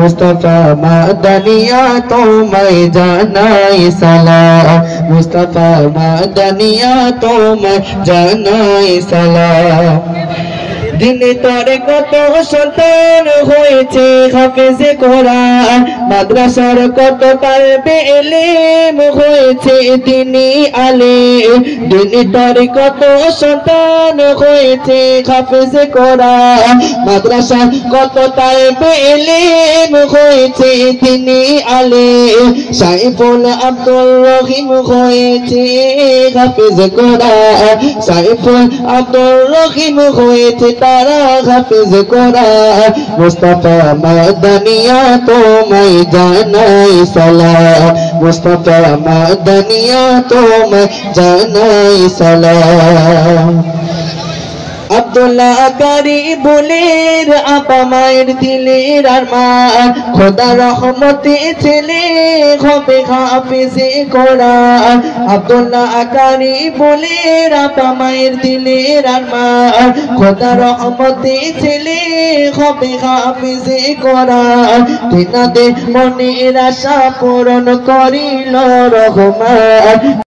মুস্তাফা মাদানিয়া তোমায় জানাই সালাম মুস্তাফা মাদানিয়া তোমায় জানাই সালাম দিনে তরে কত সন্তান হয়েছে হাফেজে কোরআন মাদ্রাসার কত তালবে ইলম হয়েছে দ্বীনি আলিম দিনে তরে কত সন্তান হয়েছে হাফেজে কোরআন মাদ্রাসার কত তালবে ইলম হয়েছে দ্বীনি আলিম সাইফুল আব্দুল রহিম হয়েছে হাফেজে কোরআন সাইফুল আব্দুল রহিম হয়েছে তারা হাফেজ কোরআন মুস্তাফা মাদানিয়া তোমায় জানাই সালাম মুস্তাফা মাদানিয়া তোমায় জানাই সালাম আব্দুল্লাহ কারি বুলের আপা মায়ের দিলের আরমান খোদা রহমতে ছেলে হবে হাফেজে কোরআন আব্দুল্লাহ কারি বুলের আপা মায়ের দিলের আরমান খোদা রহমতে ছেলে হবে হাফেজে কোরআন তিনাদের মনের আশা পূরণ করিল রহমান।